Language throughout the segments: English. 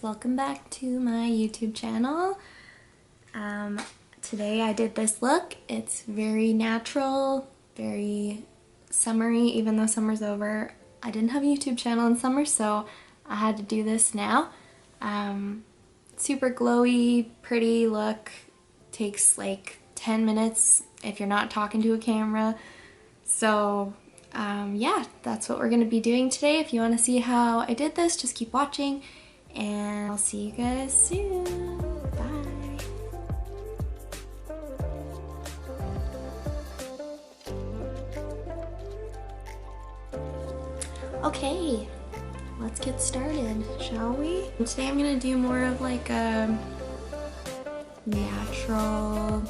Welcome back to my YouTube channel. Today I did this look. It's very natural, very summery, even though summer's over. I didn't have a YouTube channel in summer, so I had to do this now. Super glowy, pretty look. Takes like 10 minutes if you're not talking to a camera. So yeah, that's what we're going to be doing today. If you want to see how I did this, just keep watching. And I'll see you guys soon. Bye. Okay, let's get started, shall we? Today I'm gonna do more of like a natural,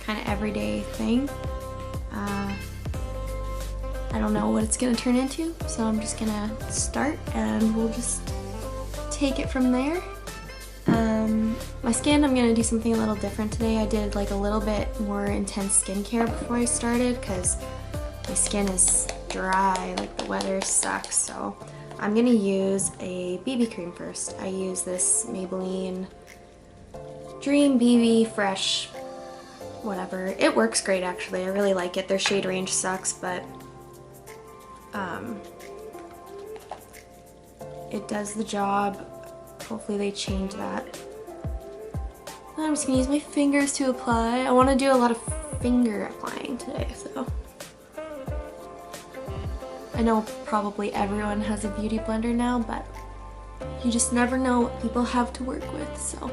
kind of everyday thing. I don't know what it's gonna turn into, so I'm just gonna start and we'll just take it from there. My skin, I'm gonna do something a little different today. I did like a little bit more intense skincare before I started because my skin is dry, like the weather sucks, so I'm gonna use a BB cream first. I use this Maybelline Dream BB Fresh whatever. It works great actually, I really like it. Their shade range sucks, but it does the job. Hopefully they change that. I'm just gonna use my fingers to apply. I want to do a lot of finger applying today, so. I know probably everyone has a beauty blender now, but you just never know what people have to work with, so.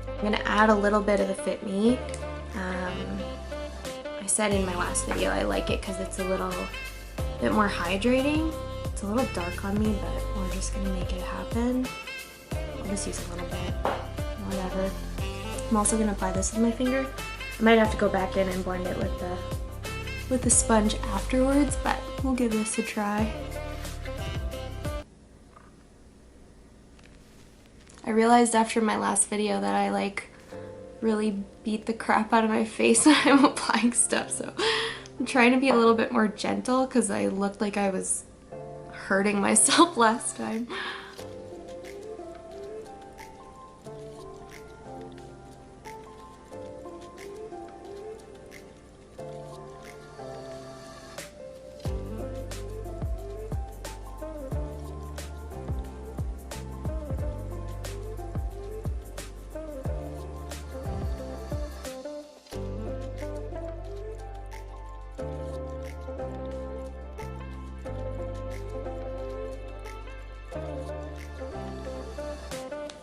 I'm gonna add a little bit of the Fit Me. I said in my last video I like it because it's a little bit more hydrating. It's a little dark on me, but we're just gonna make it happen. I'll just use a little bit, whatever. I'm also gonna apply this with my finger. I might have to go back in and blend it with the sponge afterwards, but we'll give this a try. I realized after my last video that I like really beat the crap out of my face when I'm applying stuff, so I'm trying to be a little bit more gentle because I looked like I was hurting myself last time.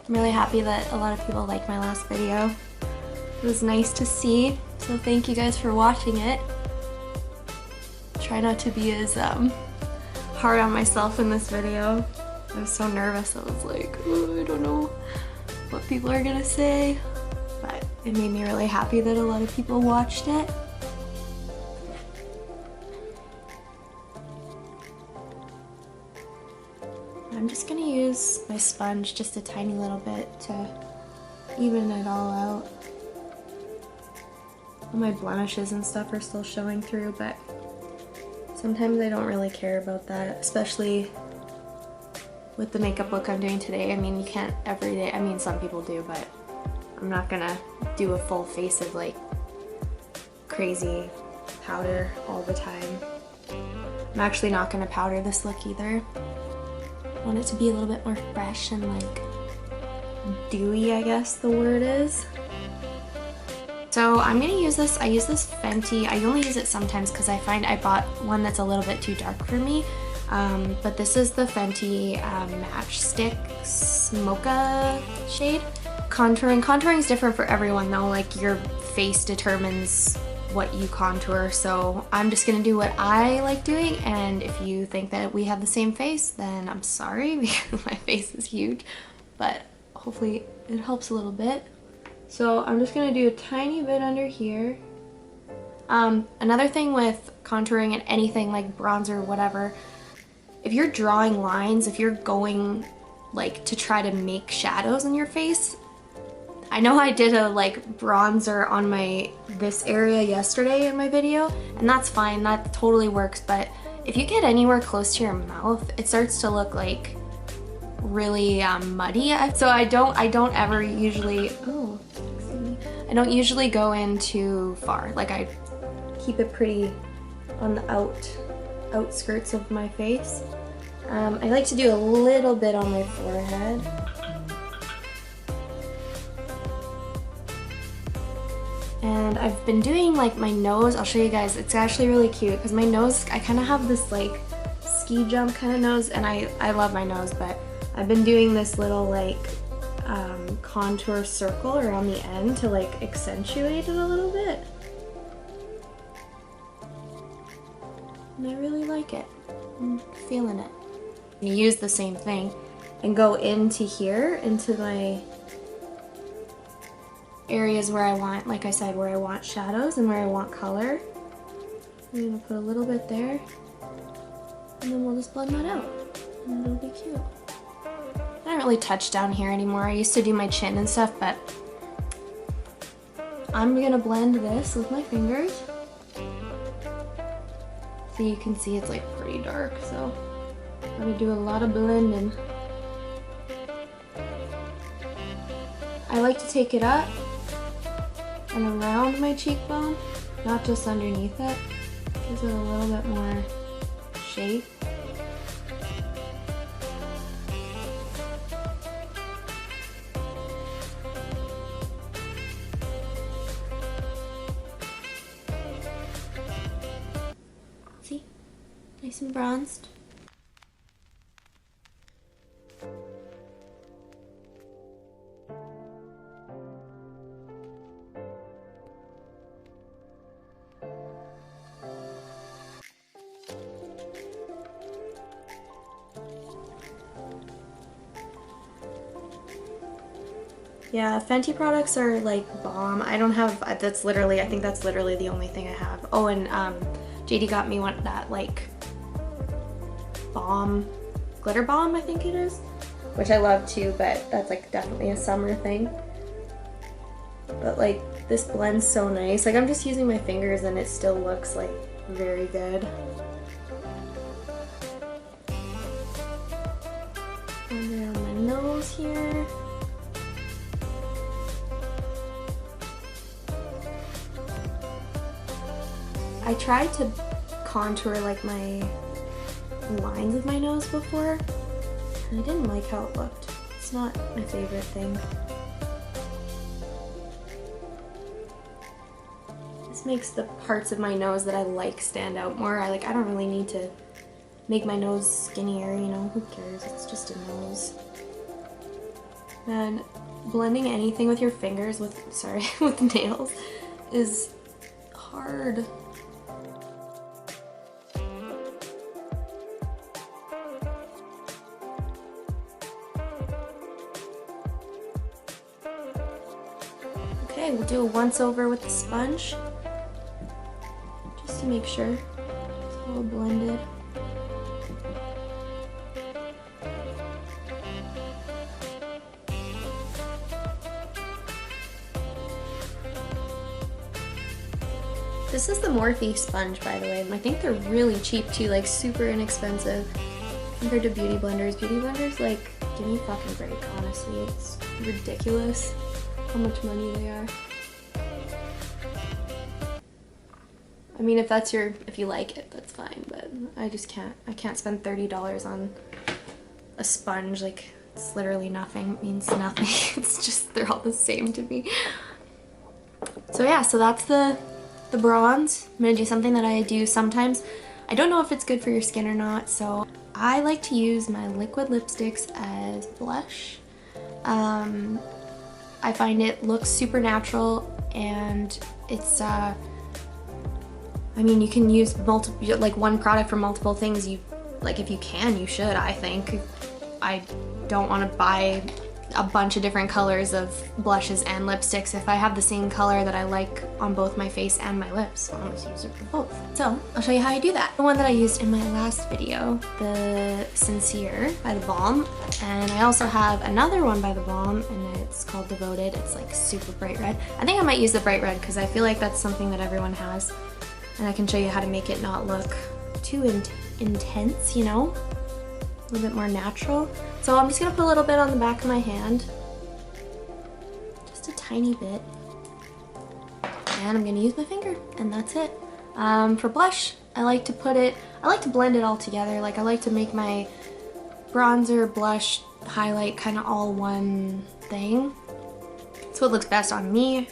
I'm really happy that a lot of people liked my last video. It was nice to see, so thank you guys for watching it. Try not to be as hard on myself in this video. I was so nervous, I was like, oh, I don't know what people are gonna say, but it made me really happy that a lot of people watched it. I'm just gonna use my sponge just a tiny little bit to even it all out. All my blemishes and stuff are still showing through, but sometimes I don't really care about that, especially with the makeup look I'm doing today. I mean, you can't every day, I mean some people do, but I'm not gonna do a full face of like crazy powder all the time. I'm actually not gonna powder this look either. I want it to be a little bit more fresh and like dewy, I guess the word is. So I'm gonna use this, I use this Fenty. I only use it sometimes because I find I bought one that's a little bit too dark for me. But this is the Fenty Matchstix Mocha shade. Contouring is different for everyone though, like your face determines what you contour, so I'm just gonna do what I like doing, and if you think that we have the same face, then I'm sorry because my face is huge, but hopefully it helps a little bit. So I'm just gonna do a tiny bit under here. Another thing with contouring and anything like bronzer or whatever, if you're drawing lines, if you're going like to try to make shadows in your face, I know I did a like bronzer on this area yesterday in my video, and that's fine, that totally works, but if you get anywhere close to your mouth, it starts to look like really muddy. So I don't ever usually, oh, excuse me. I don't usually go in too far. Like I keep it pretty on the outskirts of my face. I like to do a little bit on my forehead. And I've been doing like my nose. I'll show you guys. It's actually really cute because my nose, I kind of have this like ski jump kind of nose, and I love my nose, but I've been doing this little like contour circle around the end to like accentuate it a little bit. And I really like it. I'm feeling it. You use the same thing and go into here, into my areas where I want, like I said, where I want shadows and where I want color. I'm gonna put a little bit there, and then we'll just blend that out, and it'll be cute. I don't really touch down here anymore. I used to do my chin and stuff, but I'm gonna blend this with my fingers. So you can see it's like pretty dark, so I'm gonna do a lot of blending. I like to take it up and around my cheekbone, not just underneath it. Gives it a little bit more shape. See? Nice and bronzed. Yeah, Fenty products are like Balm. I don't have, that's literally, I think that's literally the only thing I have. Oh, and JD got me one, that like Balm, glitter balm I think it is, which I love too, but that's like definitely a summer thing. But like this blends so nice. Like I'm just using my fingers and it still looks like very good. Under my nose here. I tried to contour like my lines of my nose before, and I didn't like how it looked. It's not my favorite thing. This makes the parts of my nose that I like stand out more. I don't really need to make my nose skinnier, you know, who cares? It's just a nose. And blending anything with your fingers with, sorry, with nails is hard. Okay, we'll do a once over with the sponge, just to make sure it's all blended. This is the Morphe sponge, by the way. I think they're really cheap too, like super inexpensive compared to beauty blenders. Beauty blenders, like, give me a fucking break, honestly. It's ridiculous how much money they are. I mean, if that's if you like it, that's fine, but I just can't. I can't spend $30 on a sponge. Like, it's literally nothing. It means nothing. It's just, they're all the same to me. So yeah, so that's the bronze. I'm gonna do something that I do sometimes. I don't know if it's good for your skin or not, so I like to use my liquid lipsticks as blush. I find it looks super natural, and it's I mean, you can use like one product for multiple things. Like, if you can, you should, I think. I don't want to buy a bunch of different colors of blushes and lipsticks if I have the same color that I like on both my face and my lips. I'll just use it for both. So I'll show you how I do that. The one that I used in my last video, the Sincere by the Balm, and I also have another one by the Balm, and it's called Devoted. It's like super bright red. I think I might use the bright red because I feel like that's something that everyone has, and I can show you how to make it not look too intense, you know? a little bit more natural. So I'm just gonna put a little bit on the back of my hand. Just a tiny bit. And I'm gonna use my finger, and that's it. For blush, I like to blend it all together. Like I like to make my bronzer, blush, highlight kind of all one thing. It's what looks best on me.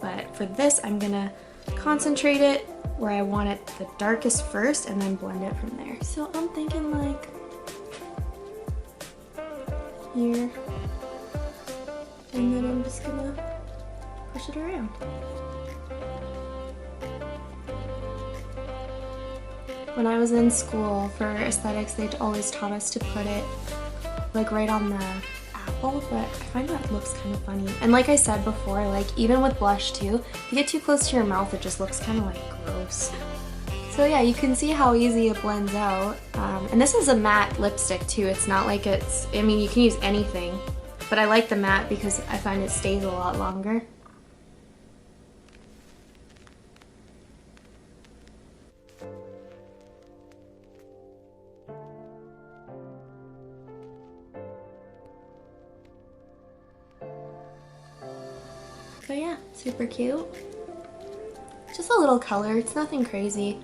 But for this, I'm gonna concentrate it where I want it the darkest first and then blend it from there. So I'm thinking like here, and then I'm just gonna push it around. When I was in school for aesthetics, they always taught us to put it like right on the apple, but I find that looks kind of funny. And like I said before, like even with blush too, if you get too close to your mouth, it just looks kind of like gross. So yeah, you can see how easy it blends out. And this is a matte lipstick too. It's not like it's, I mean, you can use anything, but I like the matte because I find it stays a lot longer. So yeah, super cute. Just a little color, it's nothing crazy.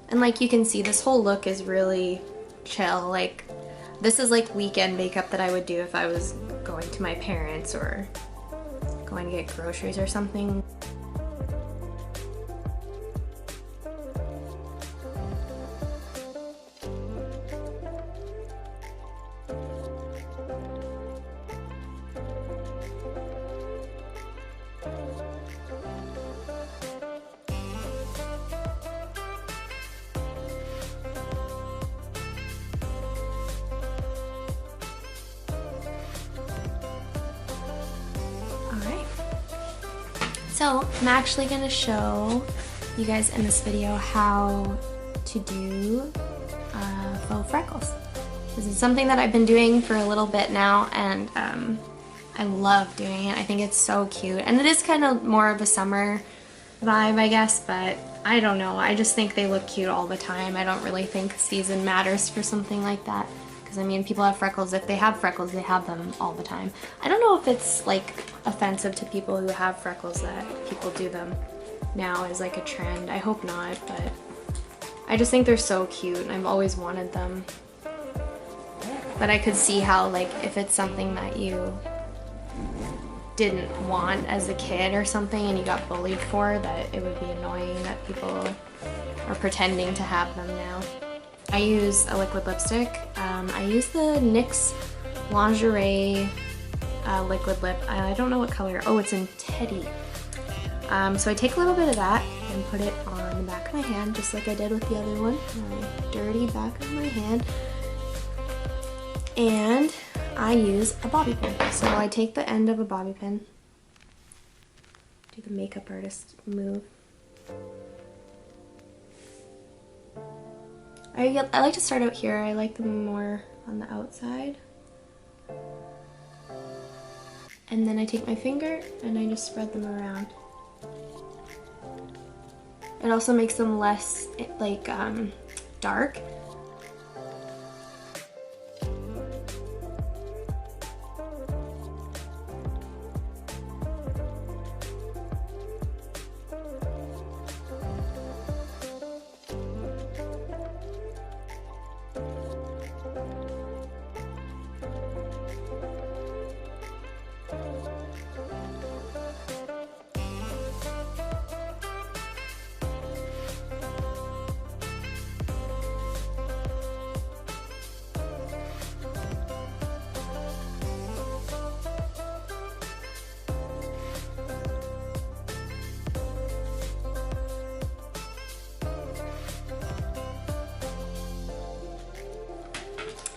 And like you can see, this whole look is really chill. Like this is like weekend makeup that I would do if I was going to my parents or going to get groceries or something. So I'm actually going to show you guys in this video how to do faux freckles. This is something that I've been doing for a little bit now, and I love doing it. I think it's so cute, and it is kind of more of a summer vibe, I guess, but I don't know. I just think they look cute all the time. I don't really think season matters for something like that. I mean, people have freckles. If they have freckles, they have them all the time. I don't know if it's like offensive to people who have freckles that people do them now as like a trend. I hope not, but I just think they're so cute and I've always wanted them. But I could see how, like, if it's something that you didn't want as a kid or something and you got bullied for, that it would be annoying that people are pretending to have them now. I use a liquid lipstick. I use the NYX Lingerie liquid lip. I don't know what color. Oh, it's in Teddy. So I take a little bit of that and put it on the back of my hand, just like I did with the other one. My dirty back of my hand. And I use a bobby pin. So I take the end of a bobby pin, do the makeup artist move. I like to start out here. I like them more on the outside. And then I take my finger and I just spread them around. It also makes them less like dark.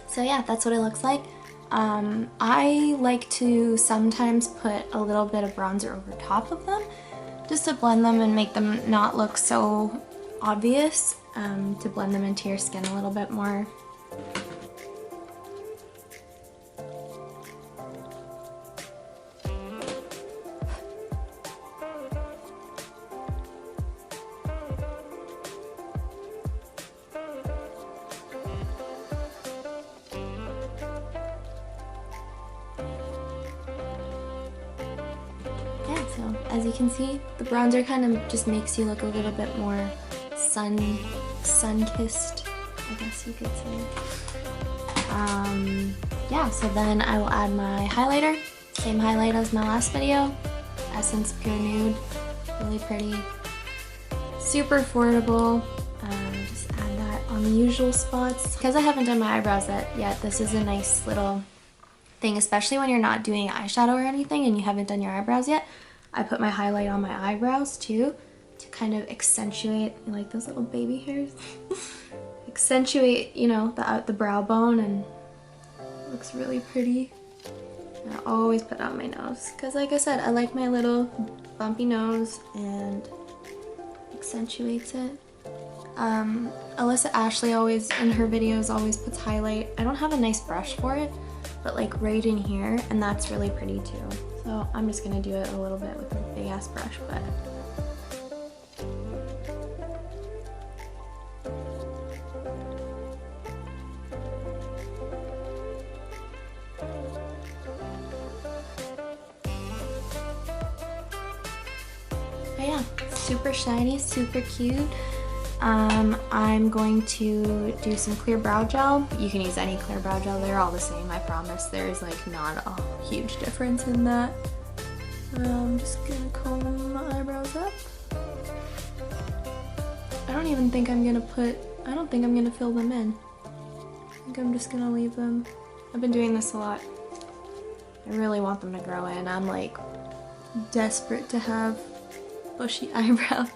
So yeah, that's what it looks like. I like to sometimes put a little bit of bronzer over top of them just to blend them and make them not look so obvious, to blend them into your skin a little bit more. So as you can see, the bronzer kind of just makes you look a little bit more sun-kissed, I guess you could say. Yeah, so then I will add my highlighter. Same highlight as my last video. Essence Pure Nude. Really pretty. Super affordable. Just add that on the usual spots. Because I haven't done my eyebrows yet, this is a nice little thing, especially when you're not doing eyeshadow or anything and you haven't done your eyebrows yet. I put my highlight on my eyebrows too to kind of accentuate, like those little baby hairs, accentuate, you know, the brow bone, and it looks really pretty. And I always put it on my nose because, like I said, I like my little bumpy nose and accentuates it. Alyssa Ashley always, in her videos, always puts highlight. I don't have a nice brush for it, but like right in here, and that's really pretty too. So I'm just gonna do it a little bit with a big ass brush, but yeah, super shiny, super cute. I'm going to do some clear brow gel. You can use any clear brow gel, they're all the same, I promise. There's like not a huge difference in that. I'm just gonna comb my eyebrows up. I don't think I'm gonna fill them in. I think I'm just gonna leave them. I've been doing this a lot. I really want them to grow in. I'm like desperate to have bushy eyebrows.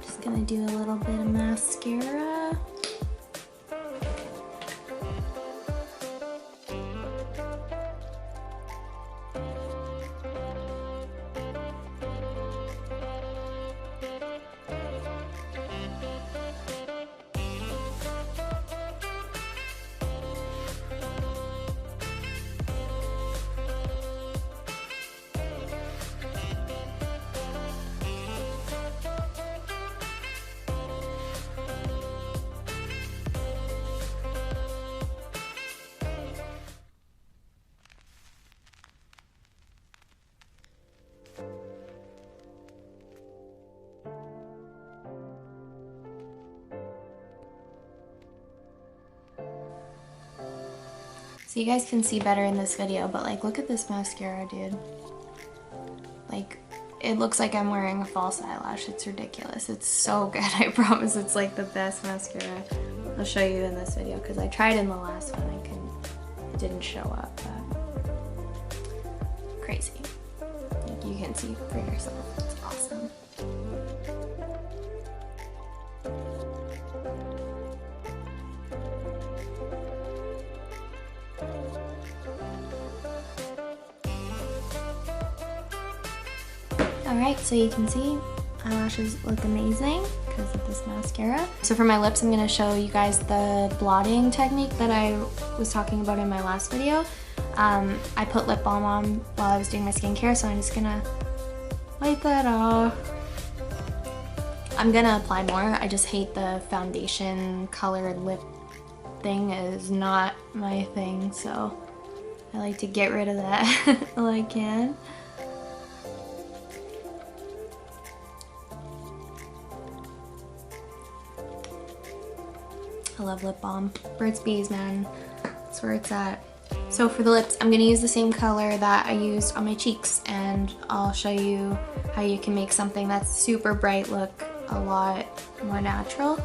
Just gonna do a little bit of mascara. So you guys can see better in this video, but like look at this mascara, dude. Like it looks like I'm wearing a false eyelash. It's ridiculous. It's so good. I promise it's like the best mascara. I'll show you in this video because I tried in the last one. It didn't show up, but crazy. Like you can see for yourself. It's awesome. Alright, so you can see eyelashes look amazing because of this mascara. So for my lips, I'm going to show you guys the blotting technique that I was talking about in my last video. I put lip balm on while I was doing my skincare, so I'm just going to wipe that off. I'm going to apply more. I just hate the foundation colored lip thing. It is not my thing, so I like to get rid of that while I can. I love lip balm. Burts Bees, man. That's where it's at. So for the lips, I'm going to use the same color that I used on my cheeks, and I'll show you how you can make something that's super bright look a lot more natural.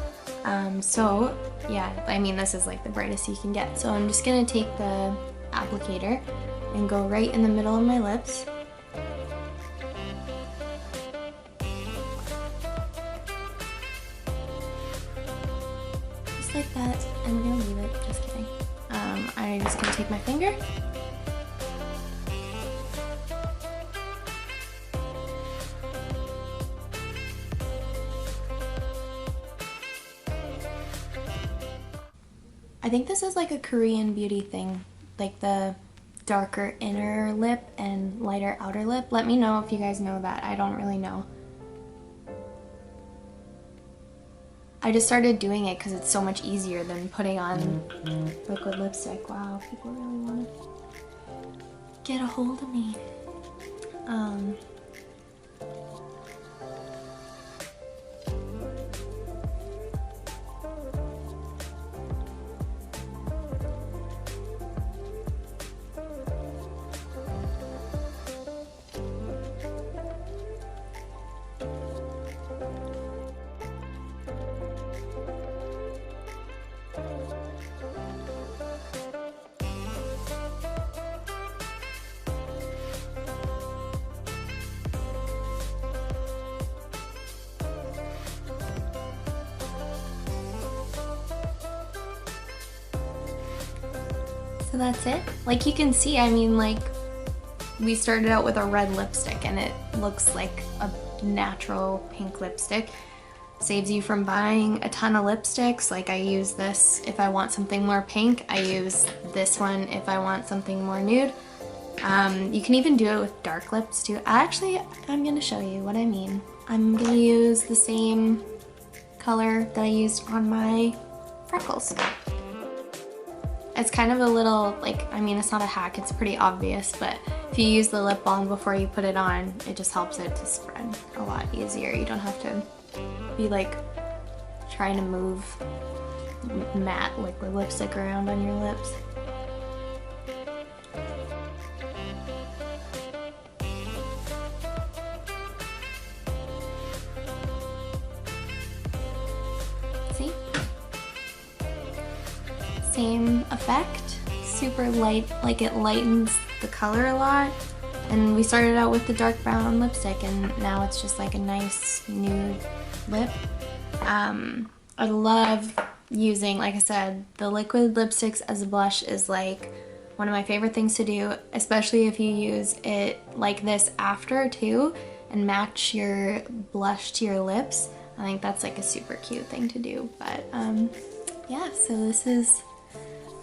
So yeah, I mean this is like the brightest you can get. So I'm just going to take the applicator and go right in the middle of my lips. Like that, and we're gonna leave it. Just kidding. I'm just gonna take my finger. I think this is like a Korean beauty thing, like the darker inner lip and lighter outer lip. Let me know if you guys know that. I don't really know. I just started doing it because it's so much easier than putting on liquid lipstick. Wow, people really want to get a hold of me. So that's it. Like you can see, I mean, like we started out with a red lipstick and it looks like a natural pink lipstick. Saves you from buying a ton of lipsticks. Like I use this if I want something more pink. I use this one if I want something more nude. You can even do it with dark lips too. Actually, I'm gonna show you what I mean. I'm gonna use the same color that I used on my freckles. It's kind of a little, like, I mean, it's not a hack, it's pretty obvious, but if you use the lip balm before you put it on, it just helps it to spread a lot easier. You don't have to be like trying to move matte liquid lipstick around on your lips. See? Same effect, super light, like it lightens the color a lot. And we started out with the dark brown lipstick and now it's just like a nice nude lip. I love using, like I said, the liquid lipsticks as a blush is like one of my favorite things to do, especially if you use it like this after too and match your blush to your lips. I think that's like a super cute thing to do. But yeah, so this is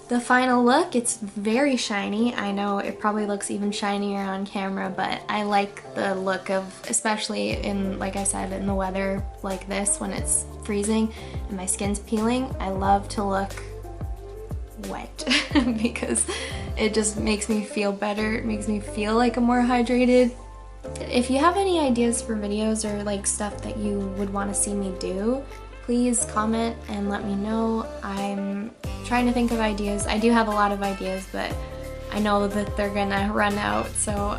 the final look. It's very shiny. I know it probably looks even shinier on camera, but I like the look of, especially in, like I said, in the weather like this when it's freezing and my skin's peeling, I love to look wet because it just makes me feel better. It makes me feel like I'm more hydrated. If you have any ideas for videos or like stuff that you would want to see me do, please comment and let me know. I'm trying to think of ideas. I do have a lot of ideas, but I know that they're gonna run out. So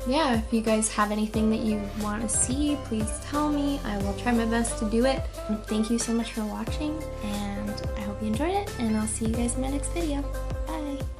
yeah, if you guys have anything that you want to see, please tell me. I will try my best to do it. Thank you so much for watching, and I hope you enjoyed it, and I'll see you guys in my next video. Bye!